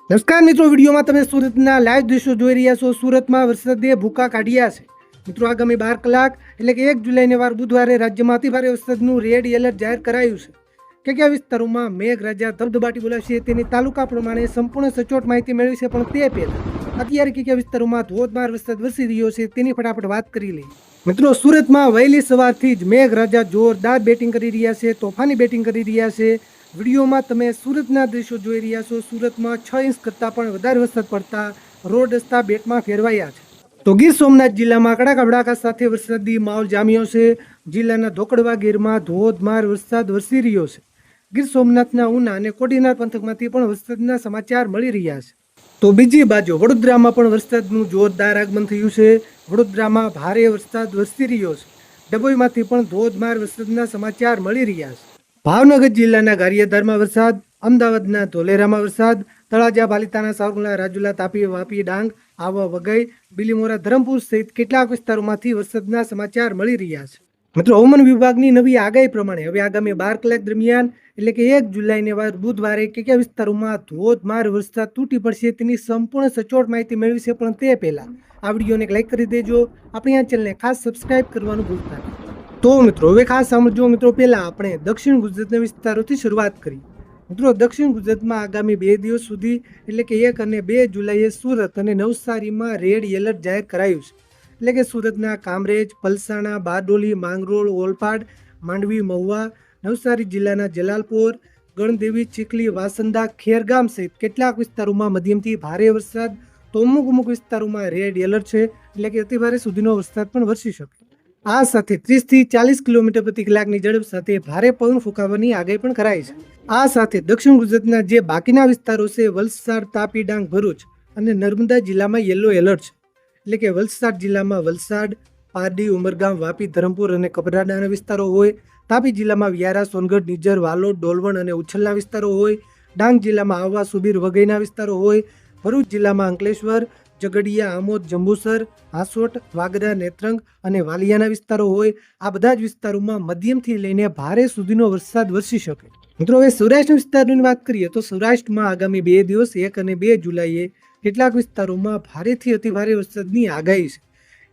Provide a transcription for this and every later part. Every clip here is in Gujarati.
નમસ્કાર મિત્રો, વિડીયોમાં તમે સુરતના લાઈવ દ્રશ્યો જોઈ રહ્યા છો। સુરતમાં વરસાદે ભૂકા કાઢ્યા છે। મિત્રો, આગામી 12 કલાક એટલે કે 1 જુલાઈને વાર બુધવારે રાજ્યમાં અતિભારે વરસાદનું રેડ એલર્ટ જાહેર કરાયું છે। કયા વિસ્તારોમાં મેઘરાજા ધબધબાટી બોલાવશે તેની તાલુકા પ્રમાણે સંપૂર્ણ સચોટ માહિતી મેળવી છે, પણ તે પહેલા અત્યારે કયા વિસ્તારોમાં ધોધમાર વરસાદ વરસી રહ્યો છે તેની ફટાફટ વાત કરી લઈએ। મિત્રો, સુરતમાં વહેલી સવારથી જ મેઘરાજા જોરદાર બેટિંગ કરી રહ્યા છે, તોફાની બેટિંગ કરી રહ્યા છે। વિડીયોમાં તમે સુરતના દ્રશ્યો જોઈ રહ્યા છો। સુરતમાં 6 ઇંચ કરતાં પણ વધારે વરસાદ પડતા રોડ રસ્તા બેટમાં ફેરવાયા છે। તો ગીર સોમનાથ જિલ્લામાં કડાકા ભડાકા સાથે વરસાદી માહોલ જામ્યો છે। જિલ્લાના ધોકડવા ગીરમાં ધોધમાર વરસાદ વરસી રહ્યો છે। ગીર સોમનાથના ઉના અને કોડીનાર પંથકમાંથી પણ વરસાદના સમાચાર મળી રહ્યા છે। તો બીજી બાજુ વડોદરામાં પણ વરસાદનું જોરદાર આગમન થયું છે। વડોદરામાં ભારે વરસાદ વરસી રહ્યો છે। ડભોઈમાંથી પણ ધોધમાર વરસાદના સમાચાર મળી રહ્યા છે। ભાવનગર જિલ્લાના ગારિયાધારમાં વરસાદ, અમદાવાદના ધોલેરામાં વરસાદ, તળાજા, પાલિતાણા, સાવરકુંડલા, રાજુલા, તાપી, વાપી, ડાંગ, આવા, વઘઈ, બિલીમોરા, ધરમપુર સહિત કેટલાક વિસ્તારોમાંથી વરસાદના સમાચાર મળી રહ્યા છે। મિત્રો, હવામાન વિભાગની નવી આગાહી પ્રમાણે હવે આગામી 12 કલાક દરમિયાન એટલે કે 1 જુલાઈને વાર બુધવારે કયા વિસ્તારોમાં ધોધમાર વરસાદ તૂટી પડશે તેની સંપૂર્ણ સચોટ માહિતી મેળવી છે, પણ તે પહેલા આ વિડીયોને એક લાઈક કરી દેજો। આપણી આ ચેનલને ખાસ સબસ્ક્રાઇબ કરવાનું ભૂલતા નહીં। તો મિત્રો, હવે ખાસ સાંભળજો। મિત્રો, પહેલા આપણે દક્ષિણ ગુજરાતના વિસ્તારોથી શરૂઆત કરી। મિત્રો, દક્ષિણ ગુજરાતમાં આગામી 2 દિવસ સુધી એટલે કે 1 અને 2 જુલાઈએ સુરત અને નવસારીમાં રેડ એલર્ટ જાહેર કરાયું છે। એટલે કે સુરતના કામરેજ, પલસાણા, બારડોલી, માંગરોળ, ઓલપાડ, માંડવી, મહુવા, નવસારી જિલ્લાના જલાલપોર, ગણદેવી, ચીખલી, વાસંદા, ખેરગામ સહિત કેટલાક વિસ્તારોમાં મધ્યમથી ભારે વરસાદ, તો અમુક વિસ્તારોમાં રેડ એલર્ટ છે, એટલે કે અતિભારે સુધીનો વરસાદ પણ વરસી શકે। આ સાથે 30 થી 40 કિલોમીટર પ્રતિ કલાકની ઝડપ સાથે ભારે પવન ફૂંકાવાની આગાહી પણ કરાઈ છે। આ સાથે દક્ષિણ ગુજરાતના જે બાકીના વિસ્તારો છે, વલસાડ, તાપી, ડાંગ, ભરૂચ અને નર્મદા જિલ્લામાં યલો એલર્ટ છે। એટલે કે વલસાડ જિલ્લામાં વલસાડ, પારડી, ઉમરગામ, વાપી, ધરમપુર અને કપરાડાના વિસ્તારો હોય, તાપી જિલ્લામાં વ્યારા, સોનગઢ, નિઝર, વાલોડ, ડોલવણ અને ઉછલના વિસ્તારો હોય, ડાંગ જિલ્લામાં આહવા, સુબીર વગેરેના વિસ્તારો હોય, ભરૂચ જિલ્લામાં અંકલેશ્વર, ઝઘડિયા, આમોદ, જંબુસર, હાસોટ, વાગરા, નેત્રંગ અને વાલિયાના વિસ્તારો હોય। આ બધા જ વિસ્તારોમાં મધ્યમથી લઈને ભારે સુધીનો વરસાદ વરસી શકે। મિત્રો, હવે સૌરાષ્ટ્ર વિસ્તારોની વાત કરીએ તો સૌરાષ્ટ્રમાં આગામી 2 દિવસ 1 અને 2 જુલાઈએ કેટલાક વિસ્તારોમાં ભારેથી અતિભારે વરસાદની આગાહી છે।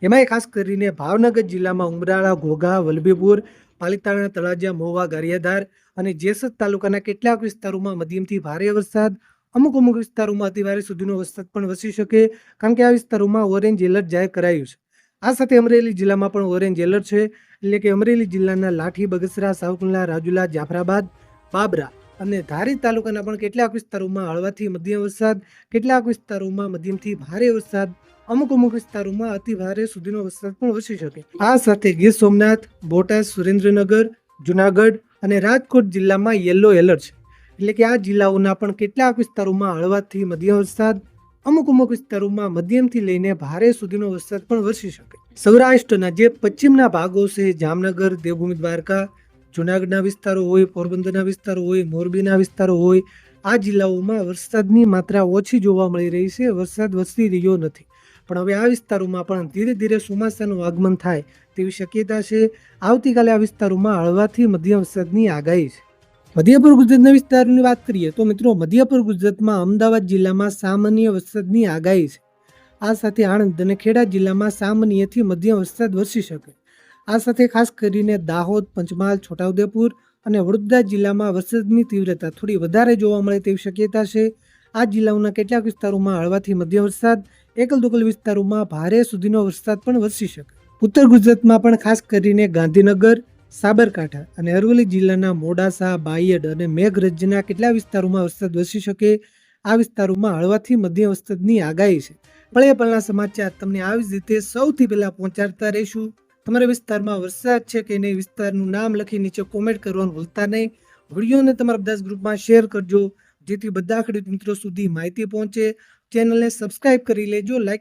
એમાંય ખાસ કરીને ભાવનગર જિલ્લામાં ઉમરાળા, ઘોઘા, વલભીપુર, પાલિતાણા, તળાજા, મહુવા, ગારિયાધાર અને જેસર તાલુકાના કેટલાક વિસ્તારોમાં મધ્યમથી ભારે વરસાદ, અમુક વિસ્તારોમાં અતિભારે સુધીનો વરસાદ પણ વરસી શકે, કારણ કે આ વિસ્તારોમાં ઓરેન્જ એલર્ટ જાહેર કરાયું છે। આ સાથે અમરેલી જિલ્લામાં પણ ઓરેન્જ એલર્ટ છે। એટલે કે અમરેલી જિલ્લાના લાઠી, બગસરા, સાવરકુંડલા, રાજુલા, જાફરાબાદ, બાબરા અને ધારી તાલુકાના પણ કેટલાક વિસ્તારોમાં હળવાથી મધ્યમ વરસાદ, કેટલાક વિસ્તારોમાં મધ્યમથી ભારે વરસાદ, અમુક વિસ્તારોમાં અતિભારે સુધીનો વરસાદ પણ વરસી શકે। આ સાથે ગીર સોમનાથ, બોટાદ, સુરેન્દ્રનગર, જુનાગઢ અને રાજકોટ જિલ્લામાં યલો એલર્ટ છે। એટલે કે આ જિલ્લાઓના પણ કેટલાક વિસ્તારોમાં હળવાથી મધ્યમ વરસાદ, અમુક વિસ્તારોમાં મધ્યમથી લઈને ભારે સુધીનો વરસાદ પણ વરસી શકે। સૌરાષ્ટ્રના જે પશ્ચિમના ભાગો છે, જામનગર, દેવભૂમિ, દ્વારકા, જુનાગઢના વિસ્તારો હોય, પોરબંદરના વિસ્તારો હોય, મોરબીના વિસ્તારો હોય, આ જિલ્લાઓમાં વરસાદની માત્રા ઓછી જોવા મળી રહી છે, વરસાદ વરસી રહ્યો નથી। પણ હવે આ વિસ્તારોમાં પણ ધીરે ધીરે ચોમાસાનું આગમન થાય તેવી શક્યતા છે। આવતીકાલે આ વિસ્તારોમાં હળવાથી મધ્યમ વરસાદની આગાહી છે। મધ્યપૂર્વ ગુજરાતના વિસ્તારોની વાત કરીએ તો મિત્રો, મધ્યપૂર્વ ગુજરાતમાં અમદાવાદ જિલ્લામાં સામાન્ય વરસાદની આગાહી છે। આ સાથે આણંદ અને ખેડા જિલ્લામાં સામાન્યથી મધ્યમ વરસાદ વરસી શકે। આ સાથે ખાસ કરીને દાહોદ, પંચમહાલ, છોટાઉદેપુર અને વડોદરા જિલ્લામાં વરસાદની તીવ્રતા થોડી વધારે જોવા મળે તેવી શક્યતા છે। આ જિલ્લાઓના કેટલાક વિસ્તારોમાં હળવાથી મધ્યમ વરસાદ, એકલ દોકલ વિસ્તારોમાં ભારે સુધીનો વરસાદ પણ વરસી શકે। ઉત્તર ગુજરાતમાં પણ ખાસ કરીને ગાંધીનગર, સાબરકાંઠા અને અરવલ્લી જિલ્લાના મોડાસા, બાયડ અને મેઘરજના કેટલા વિસ્તારોમાં વરસાદ વરસી શકે। આ વિસ્તારોમાં હળવાથી મધ્યમ વરસાદની આગાહી છે। પળના સમાચાર તમને આવી જ રીતે સૌથી પહેલા પહોંચાડતા રહીશું। તમારા વિસ્તારમાં વરસાદ છે કે નહીં, વિસ્તારનું નામ લખી નીચે કોમેન્ટ કરવાનું ભૂલતા નહીં। વિડીયોને તમારા બધા ગ્રુપમાં શેર કરજો, જેથી બધા ખેડૂત મિત્રો સુધી માહિતી પહોંચે। ચેનલને સબસ્ક્રાઇબ કરી લેજો, લાઈક